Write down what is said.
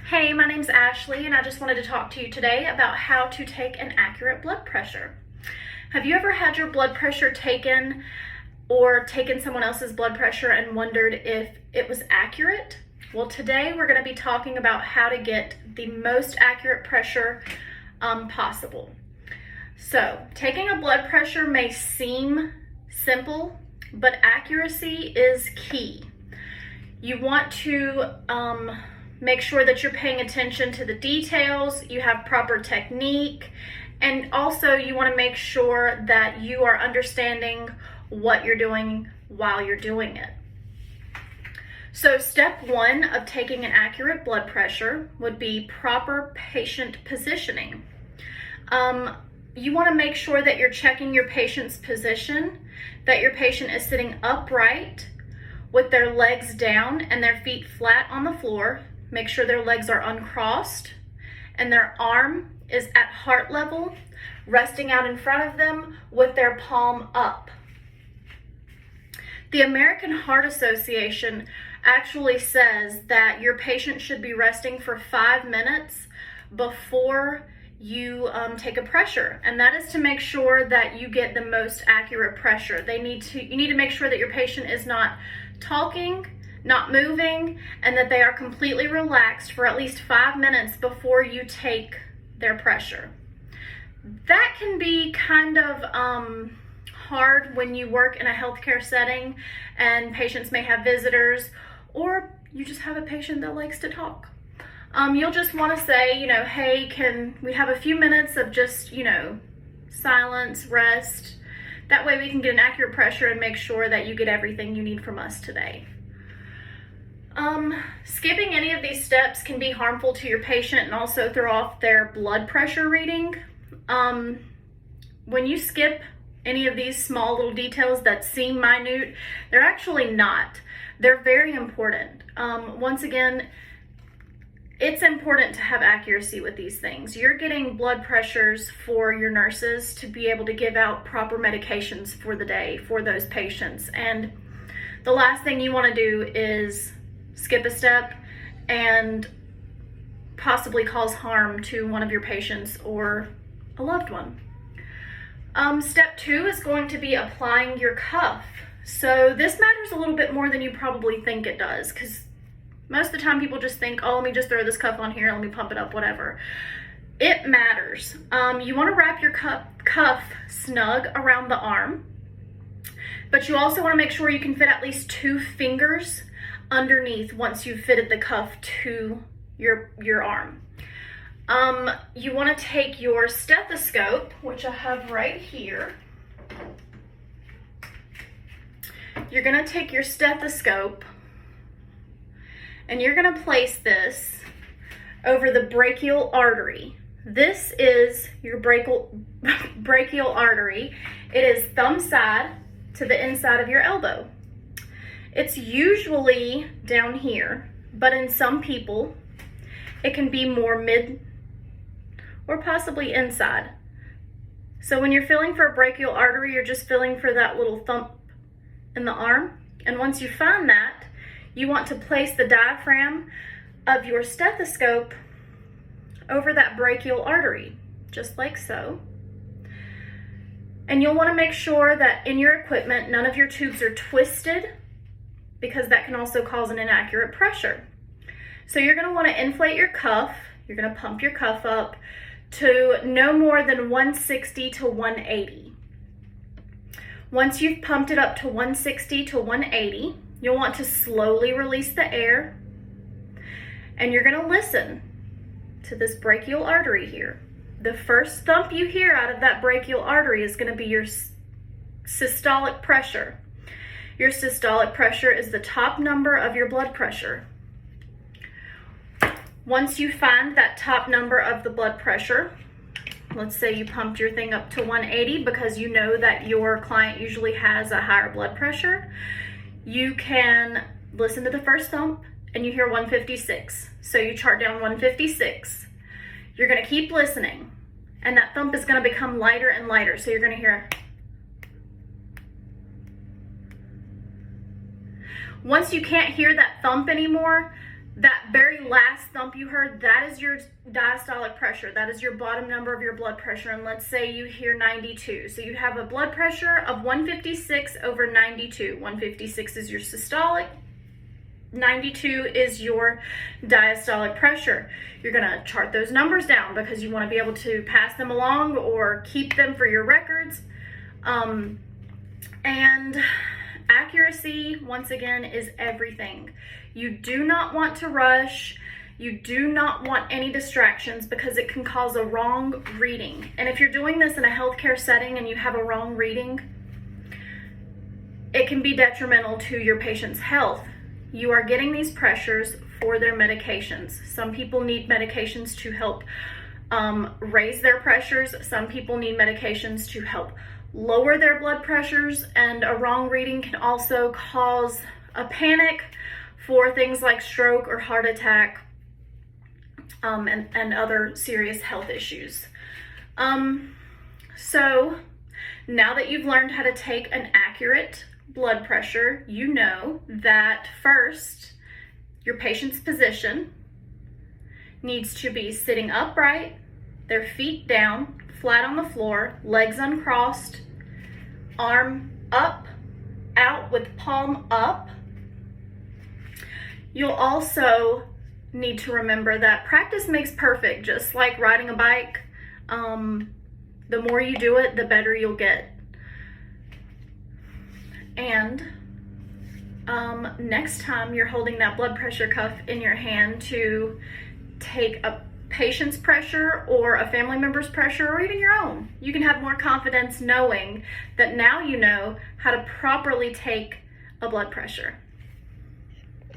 Hey, my name's Ashley, and I just wanted to talk to you today about how to take an accurate blood pressure. Have you ever had your blood pressure taken or taken someone else's blood pressure and wondered if it was accurate? Well, today we're going to be talking about how to get the most accurate pressure possible. So, taking a blood pressure may seem simple, but accuracy is key. You want to make sure that you're paying attention to the details, you have proper technique, and also you want to make sure that you are understanding what you're doing while you're doing it. So step one of taking an accurate blood pressure would be proper patient positioning. You want to make sure that you're checking your patient's position, that your patient is sitting upright with their legs down and their feet flat on the floor. Make sure their legs are uncrossed and their arm is at heart level, resting out in front of them with their palm up. The American Heart Association actually says that your patient should be resting for 5 minutes before you take a pressure, and that is to make sure that you get the most accurate pressure. You need to make sure that your patient is not talking, not moving, and that they are completely relaxed for at least 5 minutes before you take their pressure. That can be kind of hard when you work in a healthcare setting and patients may have visitors, or you just have a patient that likes to talk. You'll just want to say, hey, can we have a few minutes of just, silence, rest? That way we can get an accurate pressure and make sure that you get everything you need from us today. Skipping any of these steps can be harmful to your patient and also throw off their blood pressure reading. When you skip any of these small little details that seem minute, they're actually not. They're very important. Once again, it's important to have accuracy with these things. You're getting blood pressures for your nurses to be able to give out proper medications for the day for those patients. And the last thing you want to do is skip a step and possibly cause harm to one of your patients or a loved one. Step two is going to be applying your cuff. So this matters a little bit more than you probably think it does, because most of the time people just think, oh, let me just throw this cuff on here, let me pump it up, whatever. It matters. You want to wrap your cuff snug around the arm, but you also want to make sure you can fit at least 2 fingers underneath once you've fitted the cuff to your arm. You want to take your stethoscope, which I have right here. You're going to take your stethoscope and you're going to place this over the brachial artery. This is your brachial artery. It is thumb side to the inside of your elbow. It's usually down here, but in some people, it can be more mid or possibly inside. So when you're feeling for a brachial artery, you're just feeling for that little thump in the arm. And once you find that, you want to place the diaphragm of your stethoscope over that brachial artery, just like so. And you'll want to make sure that in your equipment, none of your tubes are twisted, because that can also cause an inaccurate pressure. So you're going to want to inflate your cuff. You're going to pump your cuff up to no more than 160 to 180. Once you've pumped it up to 160 to 180, you'll want to slowly release the air, and you're going to listen to this brachial artery here. The first thump you hear out of that brachial artery is going to be your systolic pressure. Your systolic pressure is the top number of your blood pressure. Once you find that top number of the blood pressure, let's say you pumped your thing up to 180 because you know that your client usually has a higher blood pressure, you can listen to the first thump and you hear 156. So you chart down 156. You're going to keep listening, and that thump is going to become lighter and lighter. So you're going to hear. Once you can't hear that thump anymore, that very last thump you heard, that is your diastolic pressure. That is your bottom number of your blood pressure. And let's say you hear 92. So you have a blood pressure of 156 over 92. 156 is your systolic. 92 is your diastolic pressure. You're going to chart those numbers down because you want to be able to pass them along or keep them for your records. And accuracy, once again, is everything. You do not want to rush. You do not want any distractions because it can cause a wrong reading. And if you're doing this in a healthcare setting and you have a wrong reading, it can be detrimental to your patient's health. You are getting these pressures for their medications. Some people need medications to help raise their pressures. Some people need medications to help lower their blood pressures, and a wrong reading can also cause a panic for things like stroke or heart attack, and other serious health issues. So now that you've learned how to take an accurate blood pressure, you know that first, your patient's position needs to be sitting upright, their feet down, flat on the floor, legs uncrossed, arm up, out with palm up. You'll also need to remember that practice makes perfect, just like riding a bike. The more you do it, the better you'll get. And next time you're holding that blood pressure cuff in your hand to take a patient's pressure or a family member's pressure or even your own, you can have more confidence knowing that now you know how to properly take a blood pressure.